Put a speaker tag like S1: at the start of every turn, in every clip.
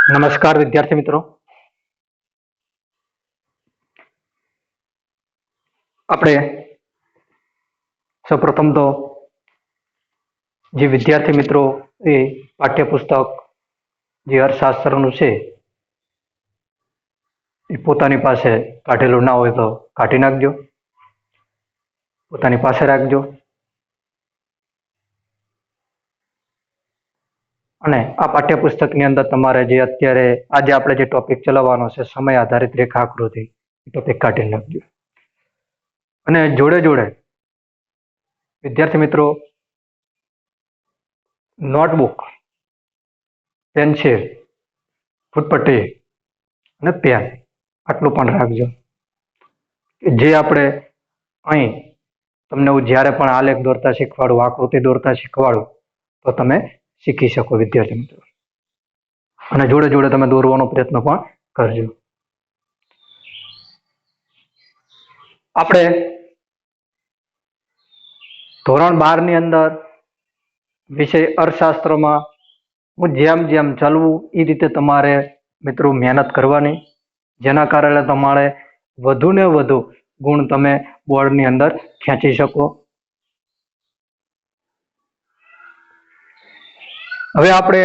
S1: નમસ્કાર વિદ્યાર્થી મિત્રો, આપણે સૌપ્રથમ તો જે વિદ્યાર્થી મિત્રો એ પાઠ્યપુસ્તક જે અર્થશાસ્ત્રનું છે એ પોતાની પાસે કાઢેલું ના હોય તો કાઢી નાખજો, પોતાની પાસે રાખજો અને આ પાઠ્યપુસ્તકની અંદર તમારે જે અત્યારે આજે આપણે જે ટોપિક ચલાવવાનો છે સમય આધારિત રેખા આકૃતિ ટોપિક કાઢી નાખજો. અને જોડે જોડે વિદ્યાર્થી મિત્રો નોટબુક, પેન્સિલ, ફૂટપટ્ટી અને પેન આટલું પણ રાખજો. જે આપણે અહીં તમને હું જ્યારે પણ આલેખ દોરતા શીખવાડું, આકૃતિ દોરતા શીખવાડું તો તમે શીખી શકો વિદ્યાર્થી મિત્રો. અને જોડે જોડે તમે દોરવાનો પ્રયત્ન પણ કરજો. આપણે ધોરણ 12 ની અંદર વિષય અર્થશાસ્ત્રમાં હું જેમ જેમ ચાલવું એ રીતે તમારે મિત્રો મહેનત કરવાની, જેના કારણે તમારે વધુ ને વધુ ગુણ તમે બોર્ડની અંદર ખેંચી શકો. હવે આપણે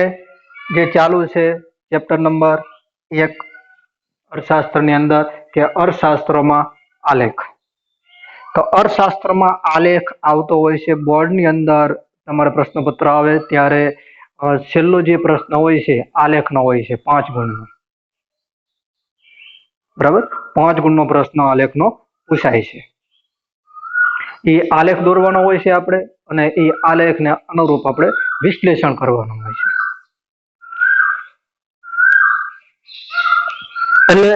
S1: જે ચાલુ છે ચેપ્ટર નંબર 1 અર્થશાસ્ત્રની અંદર કે અર્થશાસ્ત્રમાં આલેખ. તો અર્થશાસ્ત્રમાં આલેખ આવતો હોય છે બોર્ડની અંદર. તમારે પ્રશ્નપત્ર આવે ત્યારે છેલ્લો જે પ્રશ્ન હોય છે આલેખનો હોય છે 5 ગુણનો. બરાબર, 5 ગુણનો પ્રશ્ન આલેખનો પૂછાય છે. એ આલેખ દોરવાનો હોય છે આપણે, અને એ આલેખને અનુરૂપ આપણે વિશ્લેષણ કરવાનું હોય છે. એટલે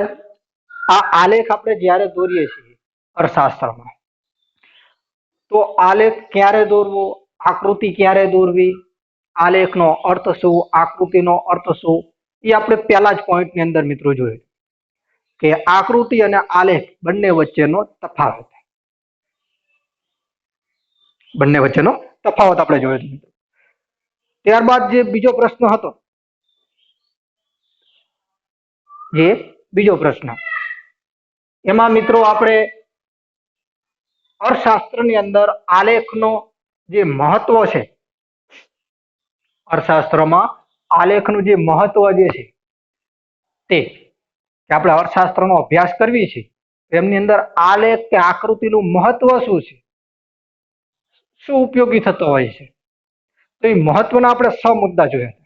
S1: આ આલેખ આપણે જ્યારે દોરીએ છીએ અર્થશાસ્ત્રમાં, તો આલેખ ક્યારે દોરવો, આકૃતિ ક્યારે દોરવી, આલેખનો અર્થ શું, આકૃતિનો અર્થ શું, એ આપણે પહેલા જ પોઈન્ટની અંદર મિત્રો જોયું કે આકૃતિ અને આલેખ બંને વચ્ચેનો તફાવત. બંને વચ્ચેનો તફાવત આપણે જોયો મિત્રો. ત્યારબાદ જે બીજો પ્રશ્ન હતો, જે બીજો પ્રશ્ન, એમાં મિત્રો આપણે અર્થશાસ્ત્રની અંદર આલેખનો જે મહત્વ છે, અર્થશાસ્ત્રમાં આલેખનું જે મહત્વ જે છે તે કે આપણે અર્થશાસ્ત્રનો અભ્યાસ કરવી છે, એમની અંદર આલેખ કે આકૃતિનું મહત્વ શું છે, શું ઉપયોગી થતો હોય છે, તો એ મહત્વના આપણે 6 મુદ્દા જોયા.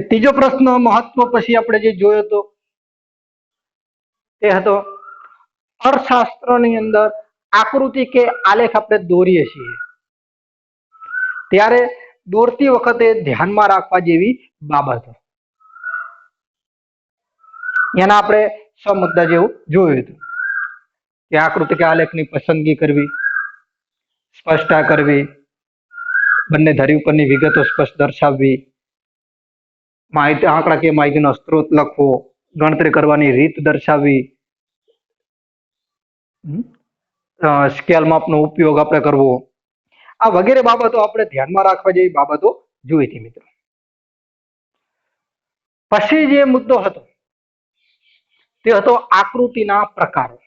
S1: ત્રીજો પ્રશ્ન મહત્વ પછી આપણે જે જોયો હતો તે હતો અર્થશાસ્ત્રની અંદર આકૃતિ કે આલેખ આપણે દોરીએ છીએ ત્યારે દોરતી વખતે ધ્યાનમાં રાખવા જેવી બાબતો. એના આપણે 6 મુદ્દા જેવું જોયું હતું કે આકૃતિ કે આલેખની પસંદગી કરવી, સ્પષ્ટતા કરવી, બંને ધરી ઉપરની વિગતો સ્પષ્ટ દર્શાવવી, માહિતી આંકડાકીય માહિતીનો સ્ત્રોત લખવો, ગણતરી કરવાની રીત દર્શાવવી, સ્કેલ માપનો ઉપયોગ આપણે કરવો, આ વગેરે બાબતો આપણે ધ્યાનમાં રાખવા જેવી બાબતો જોઈ હતી મિત્રો. પછી જે મુદ્દો હતો તે હતો આકૃતિના પ્રકારો.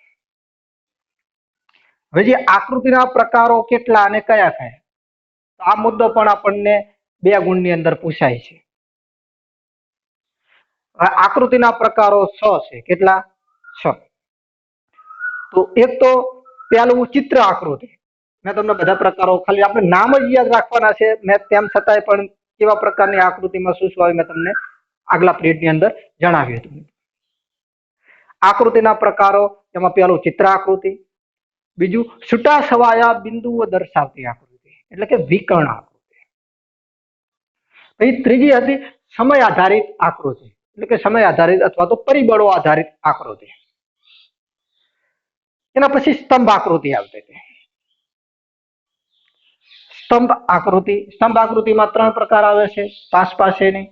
S1: હવે જે આકૃતિના પ્રકારો કેટલા અને કયા કયા, આ મુદ્દો પણ આપણને 2 ગુણની અંદર પૂછાય છે. આકૃતિના પ્રકારો 6 છે. કેટલા? 6. તો એક તો પહેલું ચિત્ર આકૃતિ. મેં તમને બધા પ્રકારો ખાલી આપણે નામ જ યાદ રાખવાના છે. મેં તેમ છતાંય પણ કેવા પ્રકારની આકૃતિમાં શું શું આવે મેં તમને આગલા પીરિયડની અંદર જણાવ્યું હતું. આકૃતિના પ્રકારો, એમાં પહેલું ચિત્ર આકૃતિ, બીજું છૂટા છવાયા બિંદુઓ દર્શાવતી આકૃતિ એટલે કે વિકર્ણ આકૃતિ. પછી ત્રીજી હતી સમય આધારિત આકૃતિ એટલે કે સમય આધારિત અથવા તો પરિબળો આધારિત આકૃતિ. એના પછી સ્તંભ આકૃતિ આવતી હતી. સ્તંભ આકૃતિમાં 3 પ્રકાર આવે છે: પાસેની,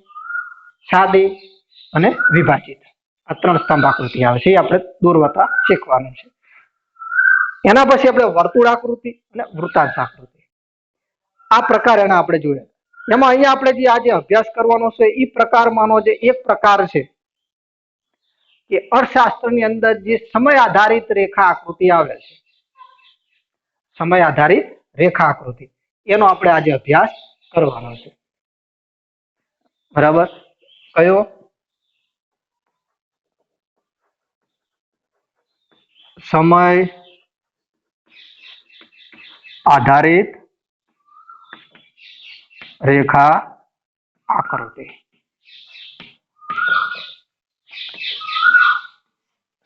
S1: સાદી અને વિભાજિત. આ 3 સ્તંભ આકૃતિ આવે છે, એ આપણે દોરવાતા શીખવાનું છે. એના પછી આપણે વર્તુળ આકૃતિ અને વૃત્તાંશ આકૃતિ, આ પ્રકાર એના આપણે જોયા. એમાં અહીંયા આપણે જે આજે અભ્યાસ કરવાનો છે એ પ્રકારમાંનો જે એક પ્રકાર છે કે અર્થશાસ્ત્રની અંદર જે સમય આધારિત રેખા આકૃતિ આવે છે, સમય આધારિત રેખા આકૃતિ, એનો આપણે આજે અભ્યાસ કરવાનો છે. બરાબર? કયો? સમય આધારિત રેખા આકૃતિ.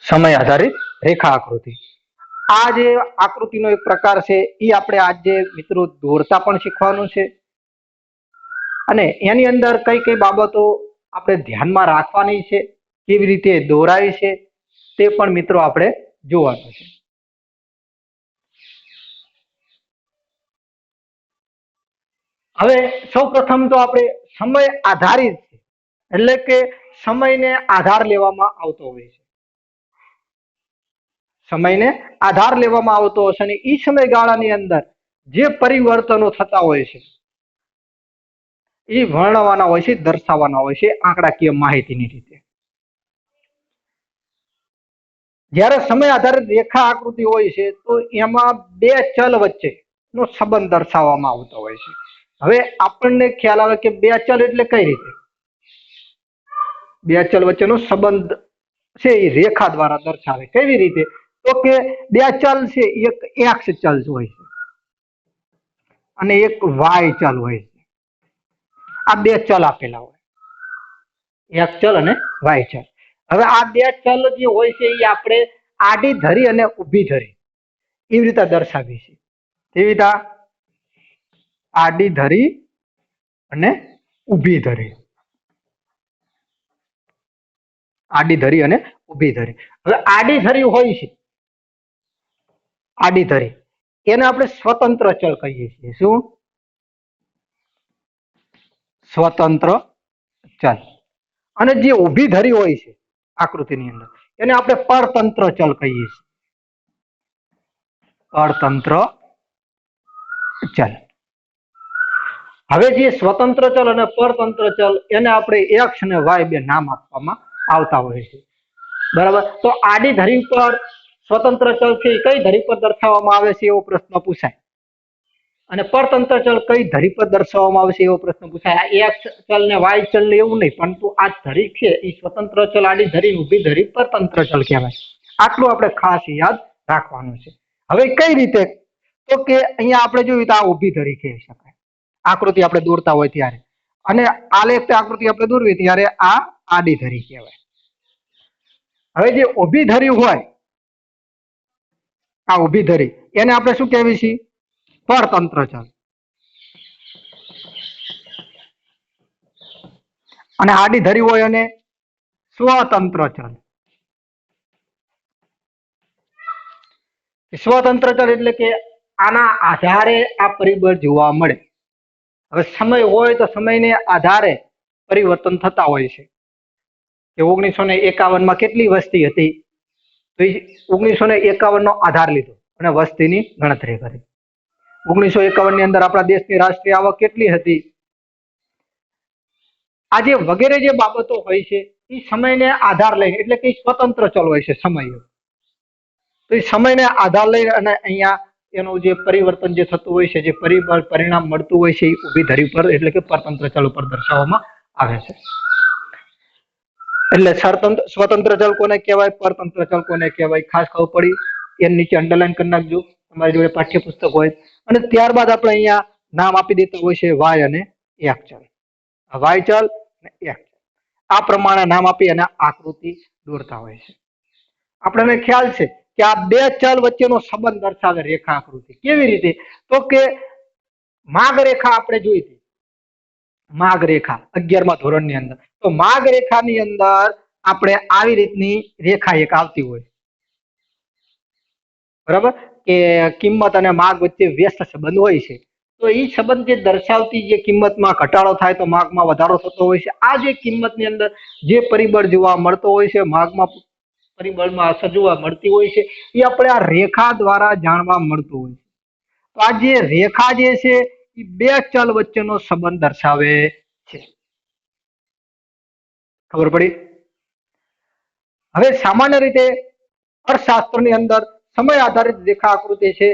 S1: સમય આધારિત રેખા આકૃતિ. આ જે આકૃતિનો એક પ્રકાર છે એ આપણે આજે મિત્રો દોરતા પણ શીખવાનું છે અને એની અંદર કઈ કઈ બાબતો આપણે ધ્યાનમાં રાખવાની છે, કેવી રીતે દોરાય છે તે પણ મિત્રો આપણે જોવાનું છે. હવે સૌપ્રથમ તો આપણે સમય આધારિત છે એટલે કે સમયને આધાર લેવામાં આવતો હોય છે, સમયને આધાર લેવામાં આવતો હશે અને એ સમયગાળાની અંદર જે પરિવર્તનો થતા હોય છે એ વર્ણવાના હોય છે, દર્શાવવાના હોય છે આંકડાકીય માહિતીની રીતે. જ્યારે સમય આધારિત રેખા આકૃતિ હોય છે તો એમાં બે ચલ વચ્ચેનો સંબંધ દર્શાવવામાં આવતો હોય છે. હવે આપણને ખ્યાલ આવે કે બે ચલ એટલે કઈ રીતે? બે ચલ વચ્ચેનો સંબંધ છે એ રેખા દ્વારા દર્શાવે. કેવી રીતે? તો કે બે ચલ છે, એક એક્સ ચલ હોય છે અને એક વાય ચલ હોય છે. આ બે ચલ આપેલા હોય, એક્સ ચલ અને વાય ચલ. હવે આ બે ચલ જે હોય છે એ આપણે આડી ધરી અને ઊભી ધરી એવી રીતે દર્શાવી છે. કેવી રીતે? આડી ધરી અને ઊભી ધરી, આડી ધરી અને ઊભી ધરી. હવે આડી ધરી હોય છે, આડી ધરી, એને આપણે સ્વતંત્ર ચલ કહીએ છીએ. શું? સ્વતંત્ર ચલ. અને જે ઊભી ધરી હોય છે આકૃતિની અંદર એને આપણે પરતંત્ર ચલ કહીએ છીએ, પરતંત્ર ચલ. હવે જે સ્વતંત્ર ચલ અને પરતંત્ર ચલ એને આપણે એક્સ અને વાય બે નામ આપવામાં આવતા હોય છે. બરાબર? તો આડી ધરી પર સ્વતંત્ર ચલ છે એ કઈ ધરી પર દર્શાવવામાં આવે છે એવો પ્રશ્ન પૂછાય અને પરતંત્ર ચલ કઈ ધરી પર દર્શાવવામાં આવે છે એવો પ્રશ્ન પૂછાય. આ એક્સ ચલ ને વાય ચલ ને એવું નહીં, પરંતુ આ ધરી છે એ સ્વતંત્ર ચલ, આડી ધરી, ઊભી ધરી, પરતંત્ર ચલ કહેવાય. આટલું આપણે ખાસ યાદ રાખવાનું છે. હવે કઈ રીતે? તો કે અહીંયા આપણે જોયું તો આ ઊભી ધરી કહી શકાય આકૃતિ આપણે દોરતા હોય ત્યારે, અને આલેખ આકૃતિ આપણે દોરવી ત્યારે આ આડી ધરી કહેવાય. હવે જે ઊભી ધરી હોય, આ ઊભી ધરી, એને આપણે શું કહેવી છીએ? પરતંત્ર ચલ. અને આડી ધરી હોય અને સ્વતંત્ર ચલ. સ્વતંત્ર ચલ એટલે કે આના આધારે આ પરિબળ જોવા મળે. હવે સમય હોય તો સમયને આધારે પરિવર્તન થતા હોય છે કે 1951 માં કેટલી વસ્તી હતી, તો 1951 નો આધાર લીધો અને વસ્તીની ગણતરી કરી. 1951 ની અંદર આપણા દેશની રાષ્ટ્રીય આવક કેટલી હતી, આજે વગેરે જે બાબતો હોય છે એ સમયને આધાર લઈને, એટલે કે સ્વતંત્ર ચલ હોય છે સમય, તો એ સમયને આધાર લઈ અને અહીંયા એનું જે પરિવર્તન જે થતું હોય છે, જે પરિબળ પરિણામ મળતું હોય છે એ ઊભી ધરી પર એટલે કે પરતંત્ર ચલ ઉપર દર્શાવવામાં આવે છે. એટલે સ્વતંત્ર ચલ કોને કહેવાય, પરતંત્ર ચલ કોને કહેવાય, ખાસ ખબર પડી. એની નીચે અંડરલાઈન કરી નાખજો તમારી જોડે પાઠ્યપુસ્તક હોય. અને ત્યારબાદ આપણે અહીંયા નામ આપી દેતા હોય છે વાય અને એક્સ ચલ. વાય ચલ અને એક્સ ચલ આ પ્રમાણે નામ આપી અને આકૃતિ દોરતા હોય છે. આપણને ખ્યાલ છે કે આ બે ચલ વચ્ચેનો સંબંધ દર્શાવે રેખા આકૃતિ. કેવી રીતે? તો કે માગ રેખા આપણે જોઈ હતી, માગ રેખા 11મા ધોરણની અંદર. તો માગ રેખાની અંદર આપણે આવી રીતની રેખા એક આવતી હોય, બરાબર, કે કિંમત અને માગ વચ્ચે વ્યસ્ત સંબંધ હોય છે. તો એ સંબંધ જે દર્શાવતી જે કિંમતમાં ઘટાડો થાય તો માગમાં વધારો થતો હોય છે. આ જે કિંમતની અંદર જે પરિબળ જોવા મળતો હોય છે, માગમાં પરિબળમાં અસર જોવા મળતી હોય છે, એ આપણે આ રેખા દ્વારા જાણવા મળતું હોય છે. તો આ જે રેખા જે છે એ બે ચલ વચ્ચેનો સંબંધ દર્શાવે છે. ખબર પડી? હવે સામાન્ય રીતે અર્થશાસ્ત્રની અંદર સમય આધારિત રેખા આકૃતિ છે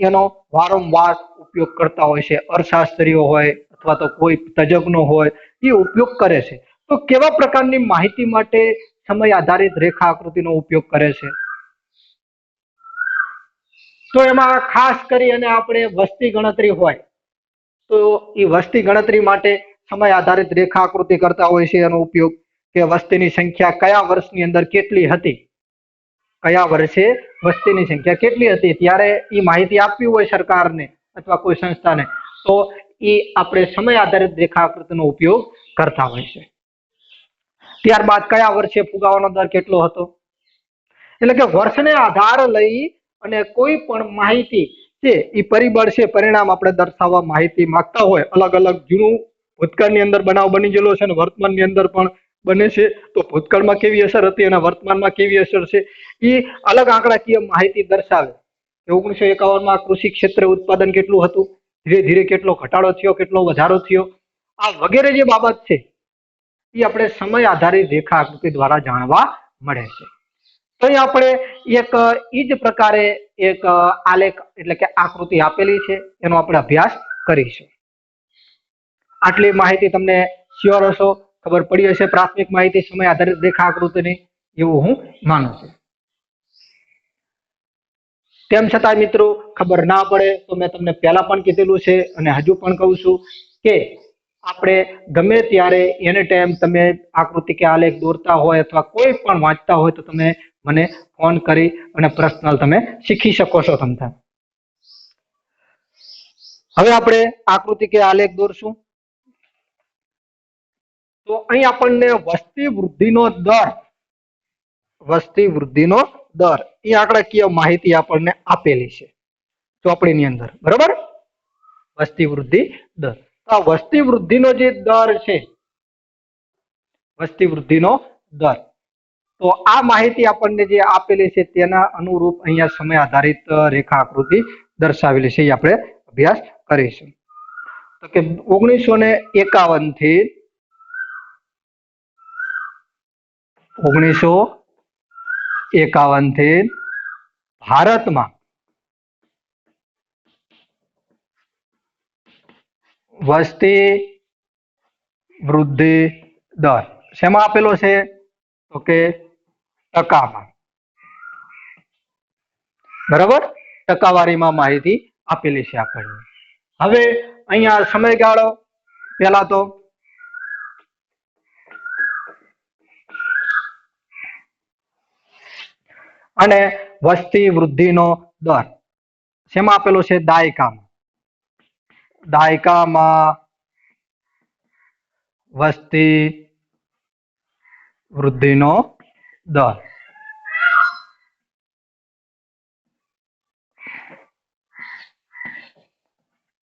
S1: એનો વારંવાર ઉપયોગ કરતા હોય છે. અર્થશાસ્ત્રીઓ હોય અથવા તો કોઈ તજજ્ઞો હોય એ ઉપયોગ કરે છે. તો કેવા પ્રકારની માહિતી માટે સમય આધારિત રેખા આકૃતિનો ઉપયોગ કરે છે? તો એમાં ખાસ કરી અને આપણે વસ્તી ગણતરી હોય તો એ વસ્તી ગણતરી માટે સમય આધારિત રેખા આકૃતિ કરતા હોય છે એનો ઉપયોગ, કે વસ્તીની સંખ્યા કયા વર્ષની અંદર કેટલી હતી, કયા વર્ષે વસ્તીની સંખ્યા કેટલી હતી ત્યારે એ માહિતી આપવી હોય સરકારને અથવા કોઈ સંસ્થાને, તો એ આપણે સમય આધારિત રેખા આકૃતિનો ઉપયોગ કરતા હોય છે. ત્યારબાદ કયા વર્ષે ફુગાવાનો દર કેટલો હતો, એટલે કે વર્ષને આધાર લઈ અને કોઈ પણ માહિતી છે એ પરિબળ છે પરિણામ આપણે દર્શાવવા માહિતી માંગતા હોય, અલગ અલગ જૂનું ભૂતકાળની અંદર બનાવ બની ગયેલો છે અને વર્તમાનની અંદર પણ બને છે, તો ભૂતકાળમાં કેવી અસર હતી અને વર્તમાનમાં કેવી અસર છે એ અલગ આંકડાકીય માહિતી દર્શાવે. 1951માં કૃષિ ક્ષેત્રે ઉત્પાદન કેટલું હતું, ધીરે ધીરે કેટલો ઘટાડો થયો, કેટલો વધારો થયો, આ વગેરે જે બાબત છે એ આપણે સમય આધારિત રેખા આકૃતિ દ્વારા જાણવા મળે છે. તો અહીં આપણે એક એ જ પ્રકારે એક આલેખ એટલે કે આકૃતિ આપેલી છે એનો આપણે અભ્યાસ કરીશું. આટલી માહિતી તમને શ્યોર હશો, ખબર પડી હશે પ્રાથમિક માહિતી સમય આધારિત રેખા આકૃતિની, એવું હું માનું છું. તેમ છતાં મિત્રો ખબર ના પડે તો મેં તમને પહેલા પણ કીધેલું છે અને હજુ પણ કહું છું કે આપણે ગમે ત્યારે એની ટાઈમ તમે આકૃતિ કે આલેખ દોરતા હોય અથવા કોઈ પણ વાંચતા હોય તો તમે મને ફોન કરી અને પર્સનલ તમે શીખી શકો છો તમને. હવે આપણે આકૃતિ કે આલેખ દોરશું. તો અહીં આપણને વસ્તી વૃદ્ધિનો દર એ આંકડાકીય માહિતી આપણને આપેલી છે ચોપડીની અંદર, બરાબર? વસ્તી વૃદ્ધિ દર. તો આ વસ્તી વૃદ્ધિનો જે દર છે, વસ્તી વૃદ્ધિનો દર, તો આ માહિતી આપણને જે આપેલી છે તેના અનુરૂપ અહીંયા સમય આધારિત રેખા આકૃતિ દર્શાવેલી છે, એ આપણે અભ્યાસ કરીશું. તો કે 1951 થી ભારતમાં વસ્તી વૃદ્ધિ દર શેમાં આપેલો છે, તો કે ટકામાં, બરાબર? ટકાવારીમાં માહિતી આપેલી છે આપણને. હવે અહીંયા સમયગાળો પહેલા તો અને વસ્તી વૃદ્ધિનો દર શેમાં આપેલો છે, દાયકામાં વસ્તી વૃદ્ધિનો દર.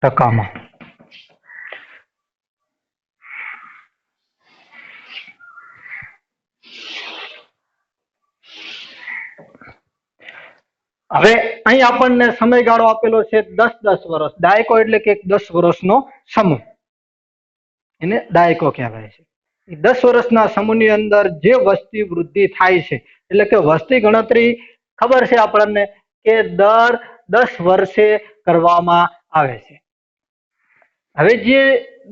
S1: ટકામાં. હવે અહીં આપણને સમયગાળો આપેલો છે 10 વર્ષ. દાયકો એટલે કે 10 વર્ષનો સમૂહ, એને દાયકો કહેવાય છે. 10 વર્ષના સમૂહની અંદર જે વસ્તી વૃદ્ધિ થાય છે, એટલે કે વસ્તી ગણતરી ખબર છે આપણને કે દર 10 વર્ષે કરવામાં આવે છે. હવે જે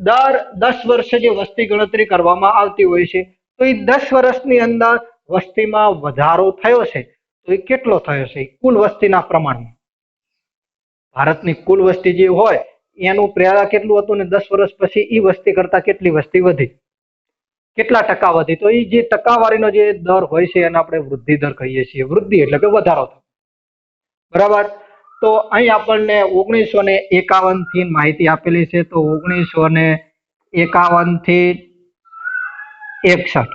S1: દર 10 વર્ષે જે વસ્તી ગણતરી કરવામાં આવતી હોય છે, તો એ 10 વર્ષની અંદર વસ્તીમાં વધારો થયો છે, તો એ કેટલો થયો છે કુલ વસ્તીના પ્રમાણમાં. ભારતની કુલ વસ્તી જે હોય એનું પહેલા કેટલું હતું ને 10 વર્ષ પછી એ વસ્તી કરતા કેટલી વસ્તી વધી, કેટલા ટકા વધી, તો એ જે ટકાવારીનો જે દર હોય છે એને આપણે વૃદ્ધિ દર કહીએ છીએ. વૃદ્ધિ એટલે કે વધારો થયો, બરાબર? તો અહીં આપણને 1951 થી માહિતી આપેલી છે, તો 1951 થી 61,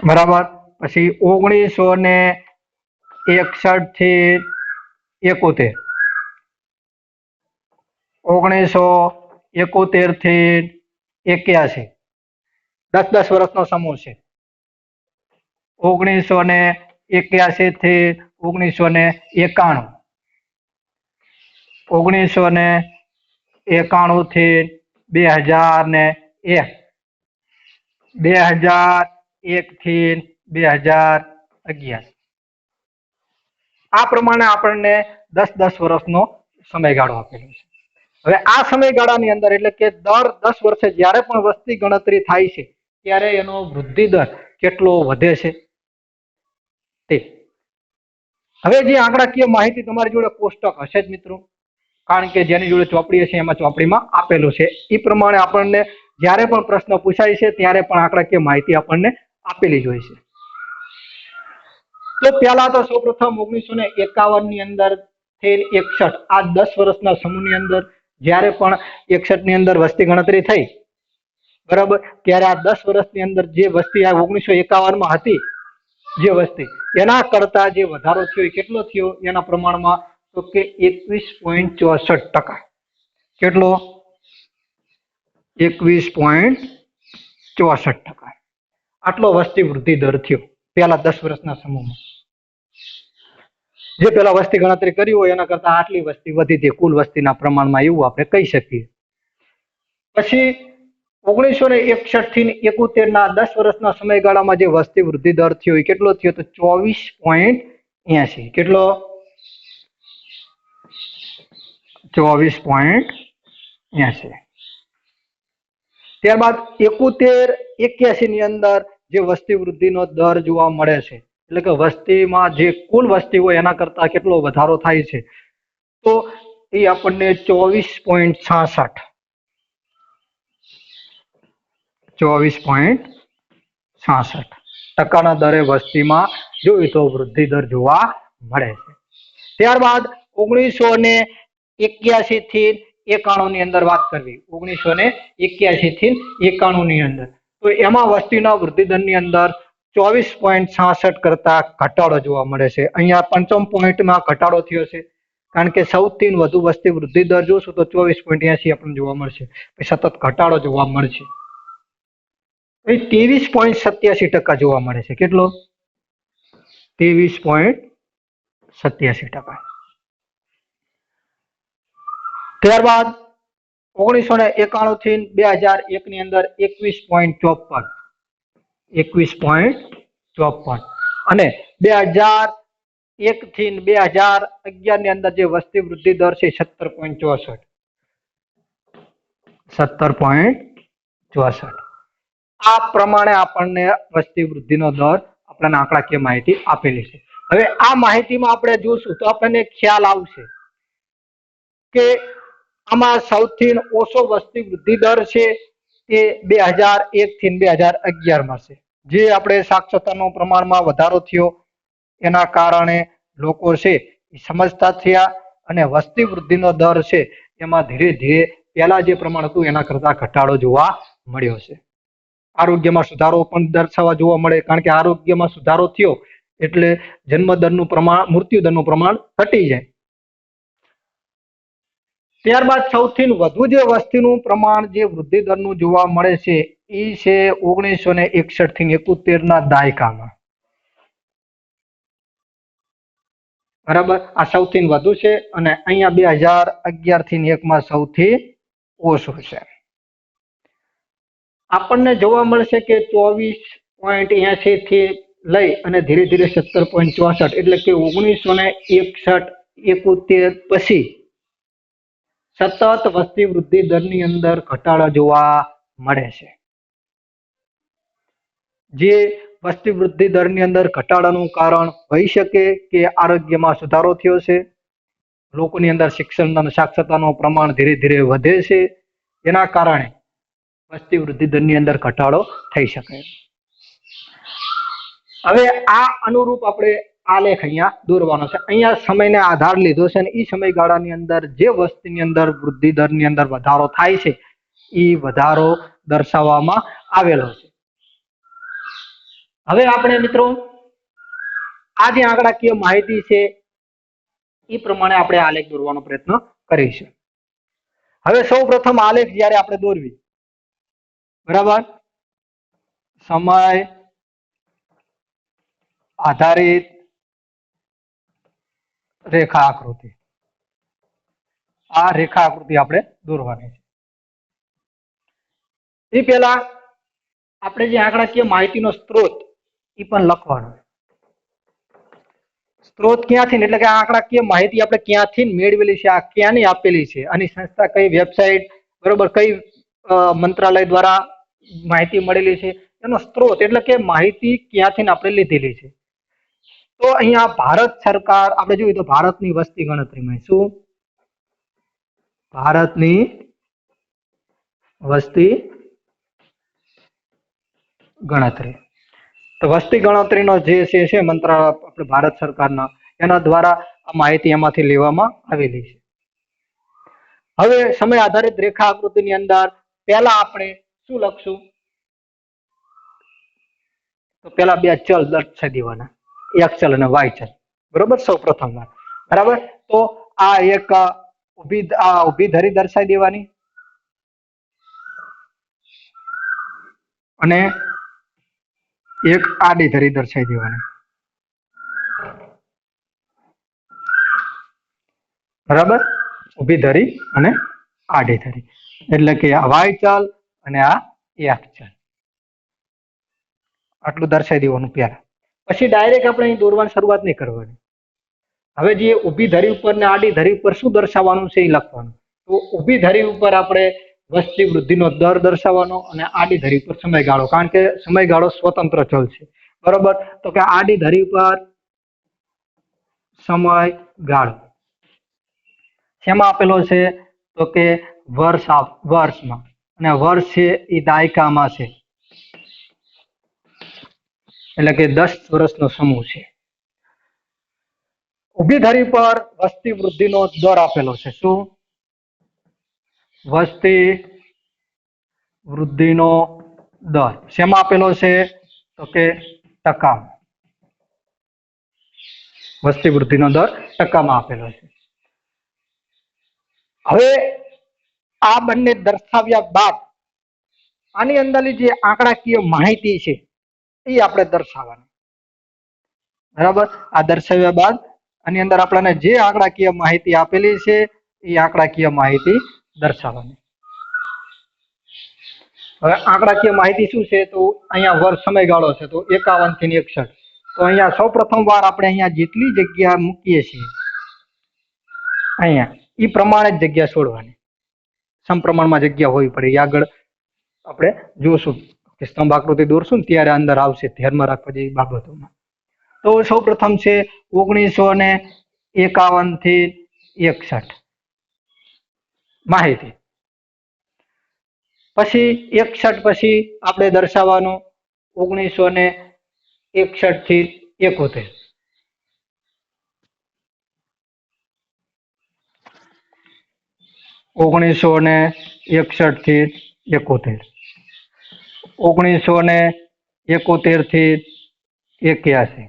S1: બરાબર? પછી 1961 થી 71, 1971 થી 81, 10 વર્ષનો સમૂહ છે. 1981 થી 1991, 1991 થી 2001, 2001 થી 2011, આ પ્રમાણે આપણને 10-10 વર્ષનો સમયગાળો આપેલો છે. હવે આ સમયગાળાની અંદર એટલે કે દર 10 વર્ષે જ્યારે પણ વસ્તી ગણતરી થાય છે ત્યારે એનો વૃદ્ધિ દર કેટલો વધે છે તે. હવે જે આંકડાકીય માહિતી તમારી જોડે કોષ્ટક હશે જ મિત્રો, કારણ કે જેની જોડે ચોપડી હશે એમાં ચોપડીમાં આપેલું છે. એ પ્રમાણે આપણને જ્યારે પણ પ્રશ્ન પૂછાય છે ત્યારે પણ આંકડાકીય માહિતી આપણને આપેલી જ હોય છે. તો પહેલા તો સૌપ્રથમ 1951 ની અંદર થી 61, આ 10 વર્ષના સમૂહની અંદર જ્યારે પણ 61 ની અંદર વસ્તી ગણતરી થઈ, બરાબર, ત્યારે આ 10 વર્ષની અંદર જે વસ્તી આ 1951 માં હતી જે વસ્તી, એના કરતા જે વધારો થયો એ કેટલો થયો એના પ્રમાણમાં, તો કે 21.64%. કેટલો? 21.64%. આટલો વસ્તી વૃદ્ધિ દર થયો પહેલા 10 વર્ષના સમૂહમાં. જે પેલા વસ્તી ગણતરી કરી હોય એના કરતા આટલી વસ્તી વધી હતી કુલ વસ્તીના પ્રમાણમાં, એવું આપણે કહી શકીએ. પછી 1961 થી 71 ના 10 વર્ષના સમયગાળામાં જે વસ્તી વૃદ્ધિ દર થયો એ કેટલો થયો? તો 24.80. કેટલો? 24.80. ત્યારબાદ 71-81 ની અંદર જે વસ્તી વૃદ્ધિનો દર જોવા મળે છે, એટલે કે વસ્તીમાં જે કુલ વસ્તી હોય એના કરતા કેટલો વધારો થાય છે, તો એ આપણને 24.66, 24.66% દરે વસ્તીમાં જોઈએ તો વૃદ્ધિ દર જોવા મળે છે. ત્યારબાદ 1981 થી 91 ની અંદર વાત કરવી, 1981 થી 91 ની અંદર, તો એમાં વસ્તીના વૃદ્ધિ દરની અંદર 24.66 કરતા ઘટાડો જોવા મળે છે. અહીંયા પંચમ પોઈન્ટમાં ઘટાડો થયો છે, કારણ કે સૌથી વધુ વસ્તી વૃદ્ધિ દર જોશું તો 24.80 આપણને જોવા મળશે, સતત ઘટાડો જોવા મળશે. 23.87% જોવા મળે છે. કેટલો? 23.87%. ત્યારબાદ 1991 થી 2001 ની અંદર 21.54, 21.54, અને 2001 થી 2011 ની અંદર જે વસ્તી વૃદ્ધિ દર છે 17.64, 17.64. આ પ્રમાણે આપણને વસ્તી વૃદ્ધિનો દર આપણને આંકડાકીય માહિતી આપેલી છે. હવે આ માહિતીમાં આપણે જોશું તો આપણને ખ્યાલ આવશે કે આમાં સૌથી ઓછો વસ્તી વૃદ્ધિ દર છે એ 2001 થી 2011 માં છે. જે આપણે સાક્ષરતાનો પ્રમાણમાં વધારો થયો એના કારણે લોકો છે એ સમજતા થયા અને વસ્તી વૃદ્ધિનો દર છે એમાં ધીરે ધીરે પહેલા જે પ્રમાણ હતું એના કરતા ઘટાડો જોવા મળ્યો છે. આરોગ્યમાં સુધારો પણ દર્શાવવા જોવા મળે, કારણ કે આરોગ્યમાં સુધારો થયો એટલે જન્મ દરનું પ્રમાણ, મૃત્યુ દરનું પ્રમાણ ઘટી જાય. ત્યારબાદ સૌથી વધુ જે વસ્તીનું પ્રમાણ જે વૃદ્ધિ દરનું જોવા મળે છે એ છે 1961 થી 71 ના દાયકામાં, બરાબર. આ સૌથી વધુ છે અને અહીંયા 2011 થી 1 માં સૌથી ઓછું છે. આપણને જોવા મળશે કે 24.80 થી લઈ અને ધીરે ધીરે 17.64, એટલે કે 1961-71 પછી સતત વસ્તી વૃદ્ધિ દરની અંદર ઘટાડો જોવા મળે છે. જે વસ્તી વૃદ્ધિ દરની અંદર ઘટાડાનું કારણ હોઈ શકે કે આરોગ્યમાં સુધારો થયો છે, લોકોની અંદર શિક્ષણ અને સાક્ષરતાનું પ્રમાણ ધીરે ધીરે વધે છે, એના કારણે વસ્તી વૃદ્ધિ દરની અંદર ઘટાડો થઈ શકે. હવે આ અનુરૂપ આપણે આલેખ અહીંયા દોરવાનો છે. અહીંયા સમયને આધાર લીધો છે અને એ સમયગાળાની અંદર જે વસ્તીની અંદર વૃદ્ધિ દરની અંદર વધારો થાય છે એ વધારો દર્શાવવામાં આવેલો છે. હવે આપણે મિત્રો આ જે આંકડાકીય માહિતી છે એ પ્રમાણે આપણે આલેખ દોરવાનો પ્રયત્ન કરીશું. હવે સૌ પ્રથમ આલેખ જ્યારે આપણે દોરવી, બરાબર, સમય આધારિત રેખા આકૃતિ. આ રેખા આકૃતિ આપણે દોરવાની છે. એ પહેલા આપણે જે આંકડાકીય માહિતીનો સ્ત્રોત એ પણ લખવાનો. સ્ત્રોત ક્યાંથી એટલે કે આ આંકડાકીય માહિતી આપણે ક્યાંથી મેળવેલી છે, આ ક્યાંની આપેલી છે, આની સંસ્થા કઈ વેબસાઇટ, બરોબર, કઈ મંત્રાલય દ્વારા માહિતી મળેલી છે, એનો સ્ત્રોત એટલે કે માહિતી ક્યાંથી આપણે લીધેલી છે. તો અહીંયા ભારત સરકાર આપણે જોઈએ તો ભારતની વસ્તી ગણતરીમાં શું, ભારતની વસ્તી ગણતરી, તો વસ્તી ગણતરીનો જે છે મંત્રાલય આપણે ભારત સરકારના, એના દ્વારા આ માહિતી એમાંથી લેવામાં આવેલી છે. હવે સમય આધારિત રેખા આકૃતિની અંદર પહેલા આપણે શું લખશું, તો પેલા બે ચલ દર્શાવી દેવાના, એક ચલ અને વાય ચલ, બરોબર. સૌ પ્રથમ વાર, બરાબર. તો આ એક ઊભી ધરી દર્શાવી દેવાની અને એક આડી ધરી દર્શાવી દેવાની, બરાબર. ઊભી ધરી અને આડી ધરી એટલે કે આ વાય ચલ અને આ એક્સ ચલ, આટલું દર્શાવી દેવાનું પહેલા. પછી ડાયરેક્ટ આપણે અહીં દોરવાની શરૂઆત નહીં કરવાની. હવે જે ઊભી ધરી ઉપર ને આડી ધરી ઉપર શું દર્શાવવાનું છે એ લખવાનું. તો ઊભી ધરી ઉપર આપણે વસ્તી વૃદ્ધિનો દર દર્શાવવાનો અને આડી ધરી ઉપર સમયગાળો, કારણ કે સમયગાળો સ્વતંત્ર ચલ છે, બરોબર. તો કે આડી ધરી પર સમયગાળો શેમાં આપેલો છે, તો કે વર્ષમાં, અને વર્ષ છે એ દાયકામાં છે, એટલે કે 10 વર્ષનો સમૂહ છે. ઊભી ધરી પર વસ્તી વૃદ્ધિનો દર આપેલો છે, શું, વસ્તી વૃદ્ધિનો દર શેમાં આપેલો છે, તો કે ટકા, વસ્તી વૃદ્ધિનો દર ટકામાં આપેલો છે. હવે આ બંને દર્શાવ્યા બાદ આની અંદરની જે આંકડાકીય માહિતી છે એ આપણે દર્શાવવાની, બરાબર. આ દર્શાવ્યા બાદ આની અંદર આપણને જે આંકડાકીય માહિતી આપેલી છે એ આંકડાકીય માહિતી દર્શાવવાની. હવે આંકડાકીય માહિતી શું છે, તો અહીંયા વર્ષ સમયગાળો છે તો 51 થી 61. તો અહીંયા સૌ પ્રથમ વાર આપણે અહીંયા જેટલી જગ્યા મૂકીએ છીએ અહીંયા એ પ્રમાણે જ જગ્યા છોડવાની, સમપ્રમાણમાં જગ્યા હોવી પડે. આગળ આપણે જોશું કે સ્તંભ આકૃતિ દોરશું ને ત્યારે અંદર આવશે, ધ્યાનમાં રાખવા જેવી બાબતોમાં. તો સૌ પ્રથમ છે 1951 થી 61 માહિતી. પછી 61 પછી આપણે દર્શાવવાનું 1961 થી 71, 1961 થી 71, 1971 થી 81,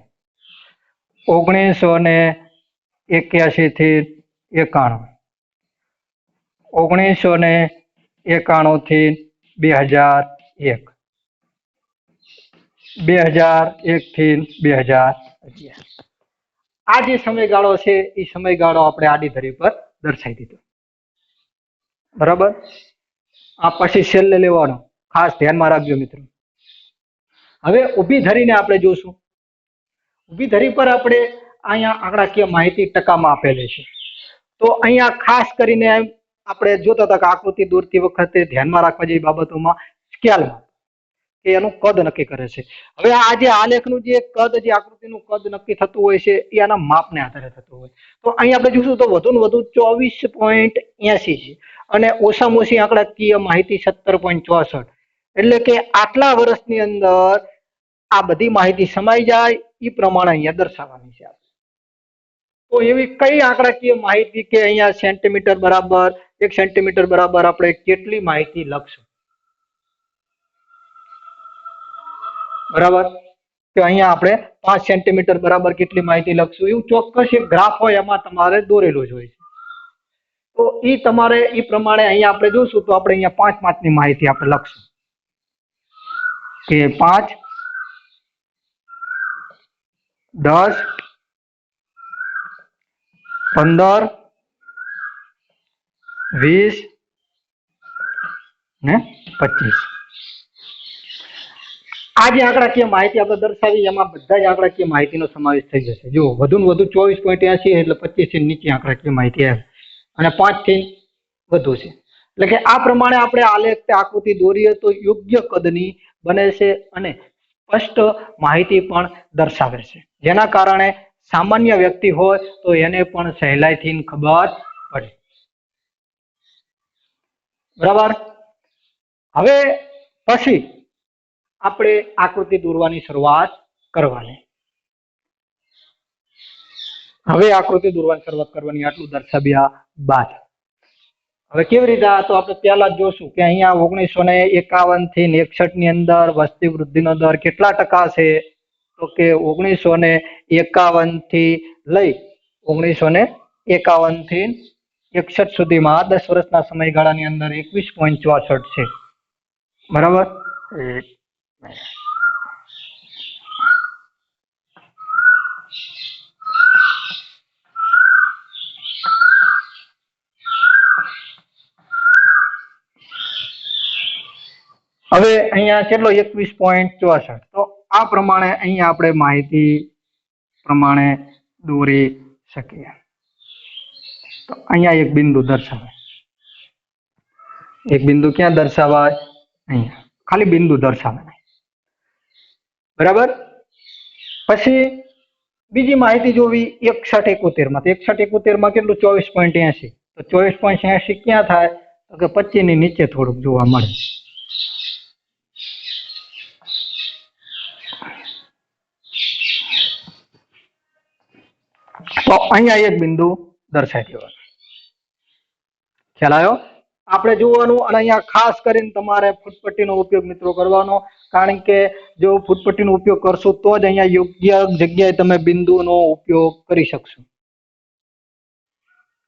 S1: 1981 થી 91, 1991 થી 2001, 2001 થી 2011. આ જે સમયગાળો છે એ સમયગાળો આપણે આડી ધરી પર દર્શાવી દીધો, બરાબર. આ પછી છેલ્લે લેવાનો, ખાસ ધ્યાનમાં રાખજો મિત્રો. હવે ઊભી ધરીને આપણે જોશું. ઊભી ધરી પર આપણે અહીંયા આંકડાકીય માહિતી ટકામાં આપેલી છે. તો અહીંયા ખાસ કરીને આપણે જોતા હતા કે આકૃતિ દોરતી વખતે ધ્યાનમાં રાખવા જેવી બાબતોમાં સ્કેલમાં કે એનું કદ નક્કી કરે છે. હવે આ જે આલેખનું જે કદ, જે આકૃતિનું કદ નક્કી થતું હોય છે એ આના માપને આધારે થતું હોય. તો અહીં આપણે જોશું તો વધુ ને વધુ 24.80 છે અને ઓછામાં ઓછી આંકડાકીય માહિતી 17.64. એટલે કે આટલા વર્ષની અંદર આ બધી માહિતી સમાઈ જાય એ પ્રમાણે અહીંયા દર્શાવવાની છે. તો એવી કઈ આંકડાકીય માહિતી કે અહીંયા સેન્ટીમીટર બરાબર 1 સેન્ટીમીટર બરાબર આપણે કેટલી માહિતી લખશું, બરાબર. તો અહીંયા આપણે 5 સેન્ટીમીટર બરાબર કેટલી માહિતી લખશું, એવું ચોક્કસ એક ગ્રાફ હોય એમાં તમારે દોરેલું જ હોય છે. તો એ તમારે એ પ્રમાણે અહીંયા આપણે જોશું તો આપણે અહીંયા 5 ની માહિતી આપણે લખશું કે 5, 10, 15, 20 ને 25. આ જે આંકડાકીય માહિતી આપણે દર્શાવી એમાં બધા જ આંકડાકીય માહિતીનો સમાવેશ થઈ જશે. જો વધુ ને વધુ 24.80 એટલે 25 થી નીચે આંકડાકીય માહિતી આવે અને 5 થી વધુ છે. એટલે કે આ પ્રમાણે આપણે આલેખ આકૃતિ દોરીએ તો યોગ્ય કદની બને છે અને સ્પષ્ટ માહિતી પણ દર્શાવે છે, જેના કારણે સામાન્ય વ્યક્તિ હોય તો એને પણ સહેલાઈથી ખબર પડે. બરાબર. હવે પછી આપણે આકૃતિ દોરવાની શરૂઆત કરવાની. આટલું દર્શાવ્યા બાદ હવે કેવી રીતે તો આપણે પહેલા જ જોશું કે અહીંયા 1951 થી 61 ની અંદર વસ્તી વૃદ્ધિનો દર કેટલા ટકા છે? તો કે 1951 થી લઈ 1951 થી 61 સુધીમાં 10 વર્ષના સમયગાળાની અંદર 21.64 છે. બરાબર. હવે અહીંયા કેટલો 21.64. તો આ પ્રમાણે અહીંયા આપણે માહિતી પ્રમાણે દોરી શકીએ. તો અહીંયા એક બિંદુ દર્શાવે. એક બિંદુ ક્યાં દર્શાવાય? અહીંયા ખાલી બિંદુ દર્શાવે. બરાબર. પછી બીજી માહિતી જોવી 6171 માં. 6171 માં કેટલું? 24.80. તો 24.80 ક્યાં થાય? તો કે 25 ની નીચે થોડુંક જોવા મળે. તો અહીંયા એક બિંદુ દર્શાવી દેવાનું. ખ્યાલ આવ્યો? આપણે જોવાનું અને અહીંયા ખાસ કરીને તમારે ફૂટપટ્ટીનો ઉપયોગ મિત્રો કરવાનો, કારણ કે જો ફૂટપટ્ટીનો ઉપયોગ કરશો તો જ અહીંયા યોગ્ય જગ્યાએ તમે બિંદુનો ઉપયોગ કરી શકશો.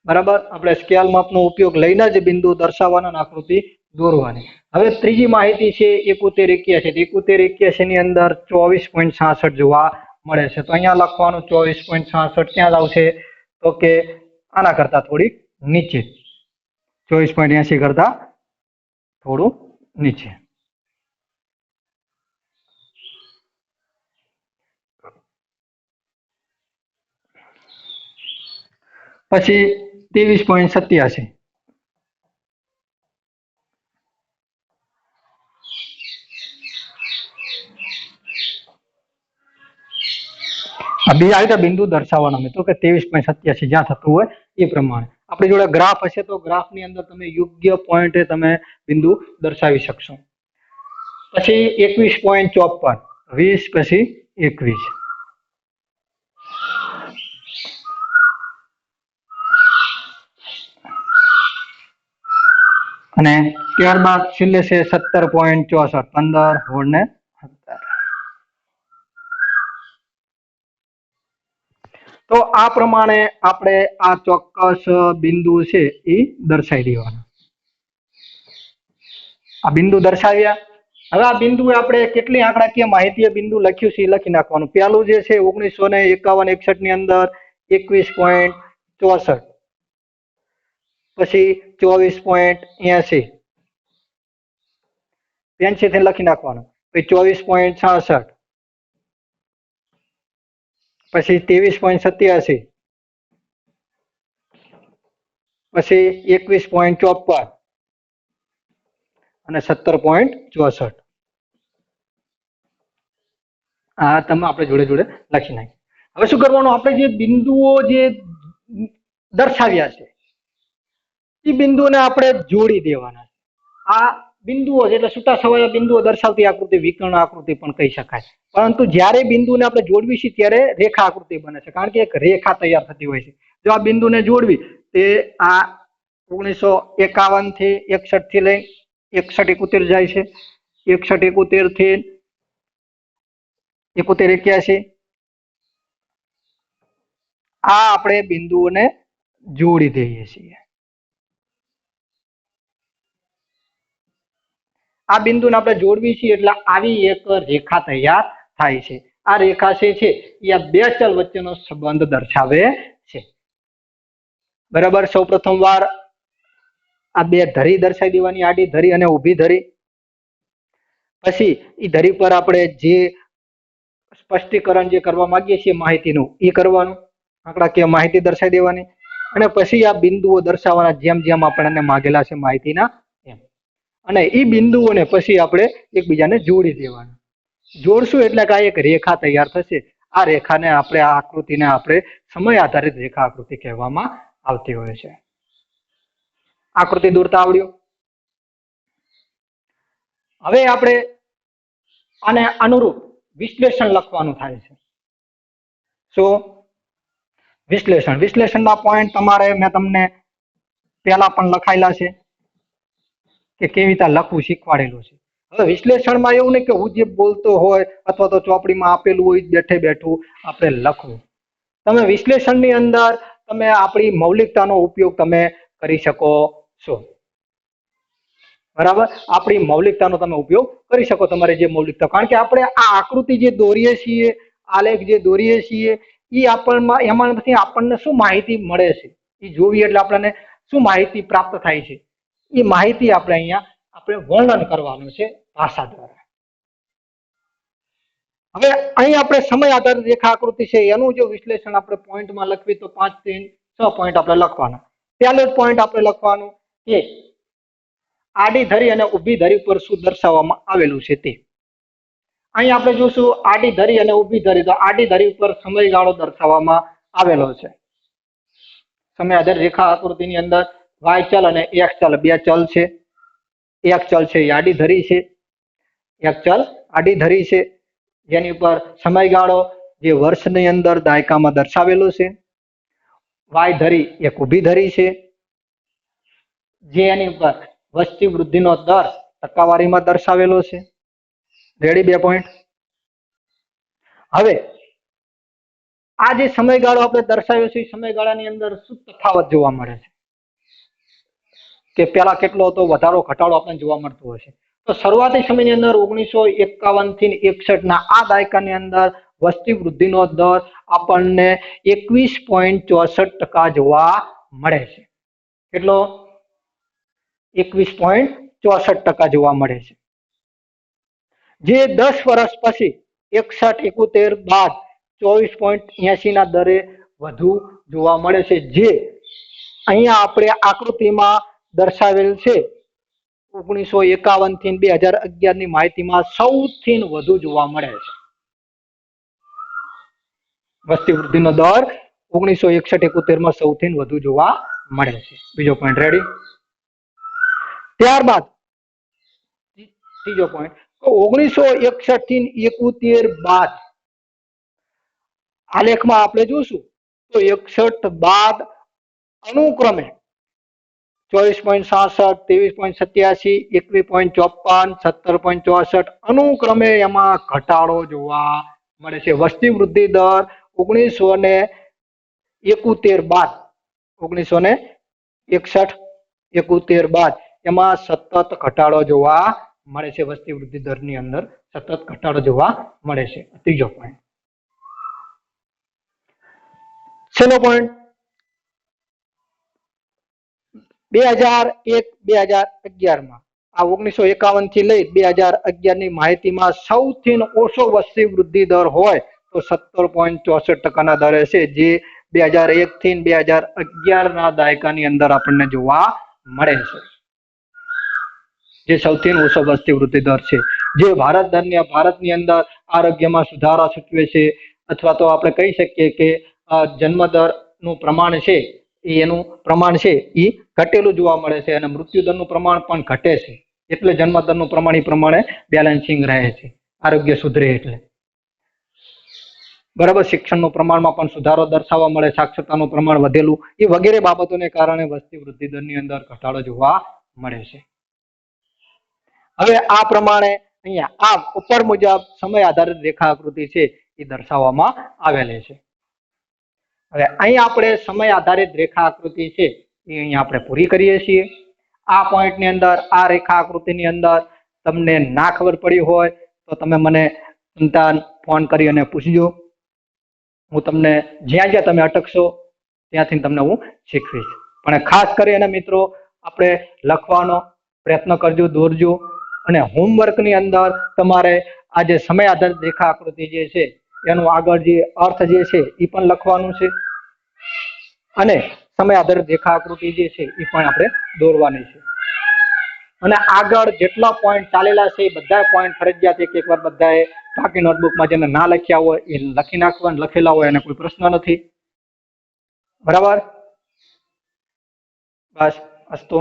S1: બરાબર. આપણે સ્કેલ માપનો ઉપયોગ લઈને જ બિંદુ દર્શાવવાના અને આકૃતિ દોરવાની. હવે ત્રીજી માહિતી છે 7181. 7181 ની અંદર 24.66 જોવા મળે છે. તો અહીંયા લખવાનું 24.66 ક્યાં આવશે? તો કે આના કરતા થોડીક નીચે, 24.80 કરતા થોડું નીચે. પછી 23.87. બીજા રીતે બિંદુ દર્શાવવાનો મિત્રો કે 23.87 જ્યાં થતું હોય એ પ્રમાણે. આપણી જોડે ગ્રાફ હશે તો ગ્રાફની અંદર તમે યોગ્ય પોઈન્ટે તમે બિંદુ દર્શાવી શકશો. પછી 21.54. 20 પછી 21. અને ત્યારબાદ છેલ્લે છે 17.64. 15, 16 ને 17. તો આ પ્રમાણે આપણે આ ચોક્કસ બિંદુ છે એ દર્શાવી દેવાના. આ બિંદુ દર્શાવ્યા. હવે આ બિંદુ આપણે કેટલી આંકડાકીય માહિતી બિંદુ લખ્યું છે એ લખી નાખવાનું. પહેલું જે છે 1951-61 ની અંદર 21.64. પછી 24.80. પેન્સિલથી લખી નાખવાનું. પછી 24.66. પછી 23.87. પછી 21.54 અને 17.64. આ તમે આપણે જોડે જોડે લખી નાખીએ. હવે શું કરવાનું? આપણે જે બિંદુઓ જે દર્શાવ્યા છે એ બિંદુને આપણે જોડી દેવાના. આ બિંદુઓ એટલે છૂટા છવાયા બિંદુઓ દર્શાવતી આકૃતિ વિકર્ણ આકૃતિ પણ કહી શકાય. પરંતુ જ્યારે બિંદુને આપણે જોડવી છે ત્યારે રેખા આકૃતિ બને છે, કારણ કે એક રેખા તૈયાર થતી હોય છે. જો આ બિંદુને જોડવી તે આ 1951 થી 61 થી લઈ 61-71 જાય છે. 61-71 થી 71-81 આ આપણે બિંદુઓને જોડી દઈએ છીએ. આ બિંદુને આપણે જોડવી છીએ એટલે આવી એક રેખા તૈયાર થાય છે. આ રેખા છે એ આ બે ચલ વચ્ચેનો સંબંધ દર્શાવે છે. બરાબર. સૌ પ્રથમ વાર આ બે ધરી દર્શાવી દેવાની, આડી ધરી અને ઊભી ધરી. પછી એ ધરી પર આપણે જે સ્પષ્ટીકરણ જે કરવા માંગીએ છીએ માહિતીનું એ કરવાનું, આંકડાકીય માહિતી દર્શાવી દેવાની. અને પછી આ બિંદુઓ દર્શાવવાના જેમ જેમ આપણને માગેલા છે માહિતીના એમ. અને એ બિંદુઓને પછી આપણે એકબીજાને જોડી દેવાના. જોડશું એટલે કે આ એક રેખા તૈયાર થશે. આ રેખાને આપણે આ આકૃતિને આપણે સમય આધારિત રેખા આકૃતિ કહેવામાં આવતી હોય છે. આકૃતિ દોરતા આવડ્યું? હવે આપણે આને અનુરૂપ વિશ્લેષણ લખવાનું થાય છે. શું? વિશ્લેષણ. વિશ્લેષણના પોઈન્ટ તમારે મેં તમને પહેલા પણ લખાયેલા છે કે કેવી રીતે લખવું શીખવાડેલું છે. હવે વિશ્લેષણમાં એવું નહીં કે હું જે બોલતો હોય અથવા તો ચોપડીમાં આપેલું હોય બેઠે બેઠું આપણે લખવું. તમે વિશ્લેષણની અંદર તમે આપણી મૌલિકતાનો ઉપયોગ તમે કરી શકો છો. બરાબર? આપણી મૌલિકતાનો તમે ઉપયોગ કરી શકો, તમારે જે મૌલિકતા. કારણ કે આપણે આ આકૃતિ જે દોરીએ છીએ, આલેખ જે દોરીએ છીએ, એ એમાંથી આપણને શું માહિતી મળે છે એ જોવી એટલે આપણને શું માહિતી પ્રાપ્ત થાય છે એ માહિતી આપણે અહીંયા આપણે વર્ણન કરવાનું છે ભાષા દ્વારા. હવે અહીં આપણે સમય આધારિત રેખા આકૃતિ છે એનું જો વિશ્લેષણ આપણે પોઈન્ટમાં લખવી તો 5 થી 6 પોઈન્ટ આપણે લખવાના. પહેલો જ પોઈન્ટ આપણે લખવાનું કે આડી ધરી અને ઊભી ધરી પર શું દર્શાવવામાં આવેલું છે તે. અહીં આપણે જોશું આડી ધરી અને ઊભી ધરી. તો આડી ધરી પર સમયગાળો દર્શાવવામાં આવેલો છે. સમય આધારિત રેખા આકૃતિની અંદર y ચલ અને x ચલ બે ચલ છે. એક ચલ છે એ આડી ધરી છે, એક ચલ આડી ધરી છે, જેની ઉપર સમયગાળો જે વર્ષની અંદર દાયકામાં દર્શાવેલો છે. y ધરી એક ઊભી ધરી છે, જે એની ઉપર વસ્તી વૃદ્ધિનો દર ટકાવારીમાં દર્શાવેલો છે. રેડી? 2 પોઈન્ટ. હવે આ જે સમયગાળો આપણે દર્શાવ્યો છે એ સમયગાળાની અંદર શું તફાવત જોવા મળે છે કે પેલા કેટલો હતો, વધારો ઘટાડો આપણને જોવા મળતો હશે. તો શરૂઆતી સમયની અંદર 1951 થી 61 ના આ દાયકાની અંદર વસ્તી વૃદ્ધિનો દર આપણને 21.64% જોવા મળે છે. કેટલો? 21.64% જોવા મળે છે. જે 10 વર્ષ પછી 61-71 બાદ 24.80 ના દરે વધુ જોવા મળે છે, જે અહીંયા આપણે આકૃતિમાં દર્શાવેલ છે. 1951 થી 2011 ની માહિતીમાં સૌથી વધુ જોવા મળે છે. વસ્તી વૃદ્ધિનો દર 1961-71 માં સૌથી વધુ જોવા મળે છે. બીજો પોઈન્ટ. રેડી? ત્યારબાદ ત્રીજો પોઈન્ટ, 1961 થી 71 બાદ આલેખમાં આપણે જોશું તો 61 બાદ અનુક્રમે 24.67, 23.87, 21.54, 17.64 અનુક્રમે એમાં ઘટાડો જોવા મળે છે. વસ્તી વૃદ્ધિ દર 1971 બાદ 1961-71 બાદ એમાં સતત ઘટાડો જોવા મળે છે. વસ્તી વૃદ્ધિ દરની અંદર સતત ઘટાડો જોવા મળે છે. ત્રીજો પોઈન્ટ. છેલ્લો પોઈન્ટ, 2001-2011 માં આ 1951 થી લઈ 2011 ની માહિતીમાં સૌથી ઓછો વસ્તી વૃદ્ધિ દર હોય તો 17.64% ના દરે છે, જે 2001 થી 2011 ના દાયકાની અંદર આપણને જોવા મળે છે. જે સૌથી ઓછો વસ્તી વૃદ્ધિ દર છે, જે ભારતની અંદર આરોગ્યમાં સુધારા સૂચવે છે, અથવા તો આપણે કહી શકીએ કે જન્મદર નું પ્રમાણ છે એનું પ્રમાણ છે એ ઘટેલું જોવા મળે છે અને મૃત્યુદરનું પ્રમાણ પણ ઘટે છે. એટલે જન્મદરનું પ્રમાણ એ પ્રમાણે બેલેન્સિંગ રહે છે, આરોગ્ય સુધરે એટલે. બરાબર? શિક્ષણનું પ્રમાણમાં પણ સુધારો દર્શાવવા મળે, સાક્ષરતાનું પ્રમાણ વધેલું, એ વગેરે બાબતોને કારણે વસ્તી વૃદ્ધિ દરની અંદર ઘટાડો જોવા મળે છે. હવે આ પ્રમાણે અહીંયા આ ઉપર મુજબ સમય આધારિત રેખા આકૃતિ છે એ દર્શાવવામાં આવેલી છે. હવે અહીં આપણે સમય આધારિત રેખા આકૃતિ છે એ અહીંયા આપણે પૂરી કરીએ છીએ. આ પોઈન્ટની અંદર, આ રેખા આકૃતિની અંદર તમને ના ખબર પડી હોય તો તમે મને ફોન કરી અને પૂછજો. હું તમને જ્યાં જ્યાં તમે અટકશો ત્યાંથી તમને હું શીખવીશ. પણ ખાસ કરીને મિત્રો આપણે લખવાનો પ્રયત્ન કરજો, દોરજો અને હોમવર્કની અંદર તમારે આ જે સમય આધારિત રેખા આકૃતિ જે છે એનું આગળ જે અર્થ જે છે એ પણ લખવાનું છે અને સમય આધારિત રેખા આકૃતિ જે છે એ પણ આપણે દોરવાની છે અને આગળ જેટલા પોઈન્ટ ચાલેલા છે એ બધા પોઈન્ટ ફરજિયાત એક વાર બધાએ બાકી નોટબુકમાં જેને ના લખ્યા હોય એ લખી નાખવા, લખેલા હોય એને કોઈ પ્રશ્ન નથી. બરાબર? બસ અસ્તુ.